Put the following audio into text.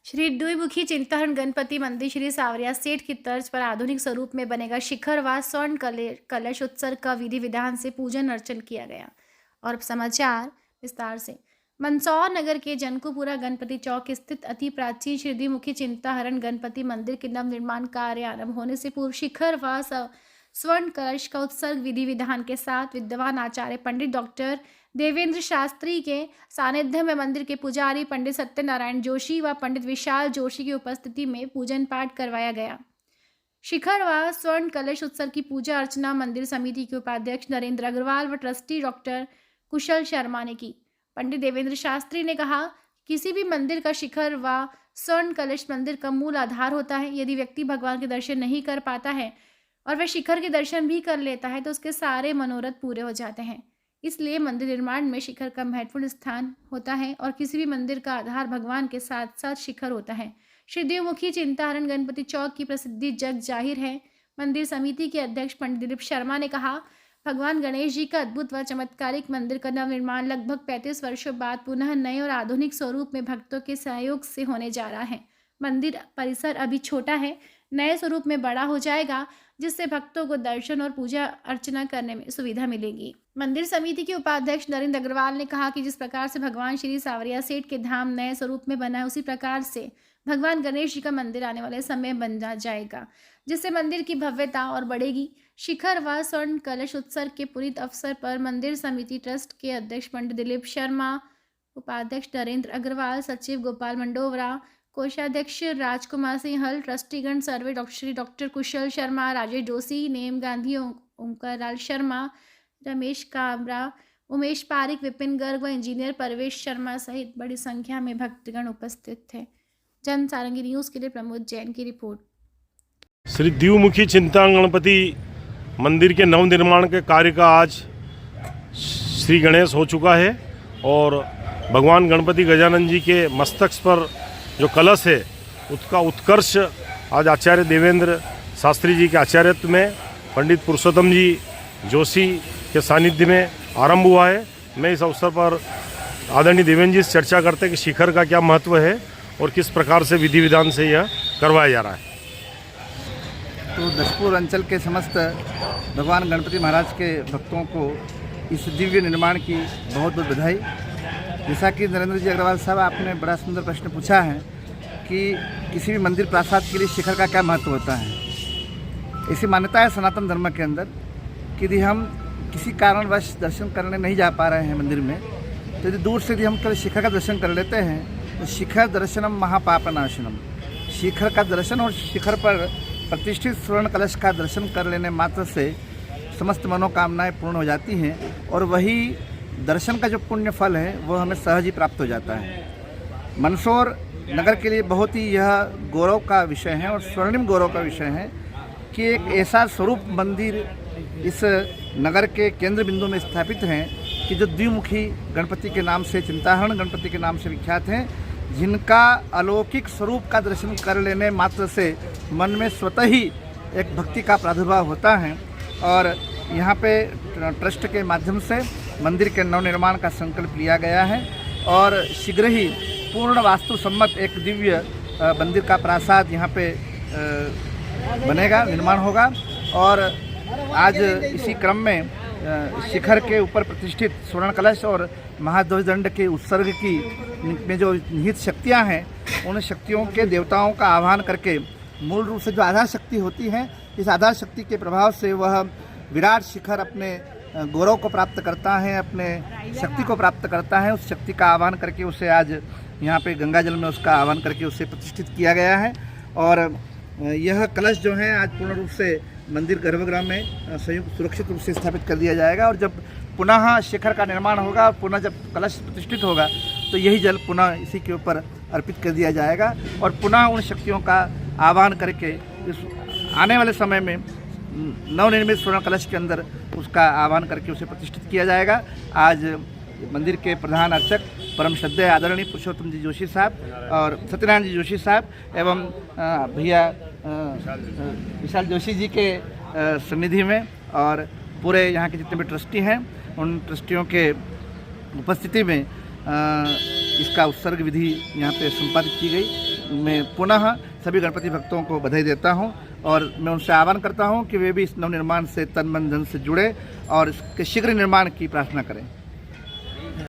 श्री द्विमुखी चिंताहरण गणपति मंदिर श्री सावरिया सेठ की तर्ज पर आधुनिक स्वरूप में बनेगा शिखर व स्वर्ण कलश उत्सव का विधि विधान से पूजन अर्चन किया गया। और समाचार विस्तार से। मंदसौर नगर के जनकुपुरा गणपति चौक स्थित अति प्राचीन श्री द्विमुखी चिंताहरण गणपति मंदिर के नवनिर्माण कार्य आरंभ होने से पूर्व शिखर व स्वर्ण कलश का उत्सर्ग विधि विधान के साथ विद्वान आचार्य पंडित डॉक्टर देवेंद्र शास्त्री के सानिध्य में मंदिर के पुजारी पंडित सत्यनारायण जोशी व पंडित विशाल जोशी की उपस्थिति में पूजन पाठ करवाया गया। शिखर व स्वर्ण कलश उत्सव की पूजा अर्चना मंदिर समिति के उपाध्यक्ष नरेंद्र अग्रवाल व ट्रस्टी डॉक्टर कुशल शर्मा ने की। पंडित देवेंद्र शास्त्री ने कहा, किसी भी मंदिर का शिखर व स्वर्ण कलश मंदिर का मूल आधार होता है। यदि व्यक्ति भगवान के दर्शन नहीं कर पाता है और वह शिखर के दर्शन भी कर लेता है तो उसके सारे मनोरथ पूरे हो जाते हैं। इसलिए मंदिर निर्माण में शिखर का महत्वपूर्ण स्थान होता है और किसी भी मंदिर का आधार भगवान के साथ साथ शिखर होता है। श्री द्विमुखी चिंताहरण गणपति चौक की प्रसिद्धि जग जाहिर है। मंदिर समिति के अध्यक्ष पंडित दिलीप शर्मा ने कहा, भगवान गणेश जी का अद्भुत व चमत्कारिक मंदिर का नवनिर्माण लगभग 35 वर्षों बाद पुनः नए और आधुनिक स्वरूप में भक्तों के सहयोग से होने जा रहा है। मंदिर परिसर अभी छोटा है, नए स्वरूप में बड़ा हो जाएगा, जिससे भक्तों को दर्शन और पूजा अर्चना करने में सुविधा मिलेगी। मंदिर समिति के उपाध्यक्ष नरेंद्र अग्रवाल ने कहा कि जिस प्रकार से भगवान श्री सावरिया सेठ के धाम नए स्वरूप में बना है, उसी प्रकार से भगवान गणेश जी का मंदिर आने वाले समय बन जाएगा, जिससे मंदिर की भव्यता और बढ़ेगी। शिखर व स्वर्ण कलश उत्सव के पुनीत अवसर पर मंदिर समिति ट्रस्ट के अध्यक्ष पंडित दिलीप शर्मा, उपाध्यक्ष नरेंद्र अग्रवाल, सचिव गोपाल मंडोवरा, कोषाध्यक्ष राजकुमार सिंह हल, ट्रस्टीगण सर्वे डॉक्टर कुशल शर्मा, राजेश जोशी, नेम गांधी, ओंकार लाल शर्मा, रमेश काबरा, उमेश पारिक, विपिन गर्ग व इंजीनियर परवेश शर्मा सहित बड़ी संख्या में भक्तगण उपस्थित थे। जन सारंगी न्यूज़ के लिए प्रमोद जैन की रिपोर्ट। श्री द्विमुखी चिंताहरण गणपति मंदिर के नवनिर्माण के कार्य का आज श्री गणेश हो चुका है और भगवान गणपति गजानन जी के मस्तक पर जो कलश है उसका उत्कर्ष आज आचार्य देवेंद्र शास्त्री जी के आचार्यत्व में पंडित पुरुषोत्तम जी जोशी के सानिध्य में आरंभ हुआ है। मैं इस अवसर पर आदरणीय देवेंद्र जी से चर्चा करते हैं कि शिखर का क्या महत्व है और किस प्रकार से विधि विधान से यह करवाया जा रहा है। तो दशपुर अंचल के समस्त भगवान गणपति महाराज के भक्तों को इस दिव्य निर्माण की बहुत बहुत बधाई। जैसा कि नरेंद्र जी अग्रवाल साहब आपने बड़ा सुंदर प्रश्न पूछा है कि किसी भी मंदिर प्रासाद के लिए शिखर का क्या महत्व होता है। ऐसी मान्यता है सनातन धर्म के अंदर कि यदि हम किसी कारणवश दर्शन करने नहीं जा पा रहे हैं मंदिर में, तो यदि दूर से यदि हम केवल शिखर का दर्शन कर लेते हैं तो शिखर दर्शनम महापापनाशनम, शिखर का दर्शन और शिखर पर प्रतिष्ठित स्वर्ण कलश का दर्शन कर लेने मात्र से समस्त मनोकामनाएं पूर्ण हो जाती हैं और वही दर्शन का जो पुण्य फल है वह हमें सहज ही प्राप्त हो जाता है। मंदसौर नगर के लिए बहुत ही यह गौरव का विषय है और स्वर्णिम गौरव का विषय है कि एक ऐसा स्वरूप मंदिर इस नगर के केंद्र बिंदु में स्थापित हैं कि जो द्विमुखी गणपति के नाम से, चिंताहरण गणपति के नाम से विख्यात हैं, जिनका अलौकिक स्वरूप का दर्शन कर लेने मात्र से मन में स्वतः ही एक भक्ति का प्रादुर्भाव होता है। और यहाँ पे ट्रस्ट के माध्यम से मंदिर के नवनिर्माण का संकल्प लिया गया है और शीघ्र ही पूर्ण वास्तु सम्मत एक दिव्य मंदिर का प्रासाद यहाँ पे बनेगा, निर्माण होगा। और आज इसी क्रम में शिखर के ऊपर प्रतिष्ठित स्वर्ण कलश और महाध्वज दंड के उत्सर्ग की में जो निहित शक्तियाँ हैं, उन शक्तियों के देवताओं का आह्वान करके मूल रूप से जो आधार शक्ति होती है, इस आधार शक्ति के प्रभाव से वह विराट शिखर अपने गौरव को प्राप्त करता है, अपने शक्ति को प्राप्त करता है। उस शक्ति का आह्वान करके उसे आज यहाँ पे गंगा जल में उसका आह्वान करके उसे प्रतिष्ठित किया गया है। और यह कलश जो है आज पूर्ण रूप से मंदिर गर्भगृह में संयुक्त सुरक्षित रूप से स्थापित कर दिया जाएगा और जब पुनः शिखर का निर्माण होगा और पुनः जब कलश प्रतिष्ठित होगा तो यही जल पुनः इसी के ऊपर अर्पित कर दिया जाएगा और पुनः उन शक्तियों का आह्वान करके इस आने वाले समय में नवनिर्मित स्वर्ण कलश के अंदर उसका आह्वान करके उसे प्रतिष्ठित किया जाएगा। आज मंदिर के प्रधान अर्चक परम श्रद्धेय आदरणीय पुरुषोत्तम जी जोशी साहब और सत्यनारायण जी जोशी साहब एवं भैया विशाल जोशी जी के सन्निधि में और पूरे यहाँ के जितने भी ट्रस्टी हैं उन ट्रस्टियों के उपस्थिति में इसका उत्सर्ग विधि यहाँ पे संपादित की गई। मैं पुनः सभी गणपति भक्तों को बधाई देता हूँ और मैं उनसे आह्वान करता हूँ कि वे भी इस नवनिर्माण से तन मन धन से जुड़े और इसके शीघ्र निर्माण की प्रार्थना करें।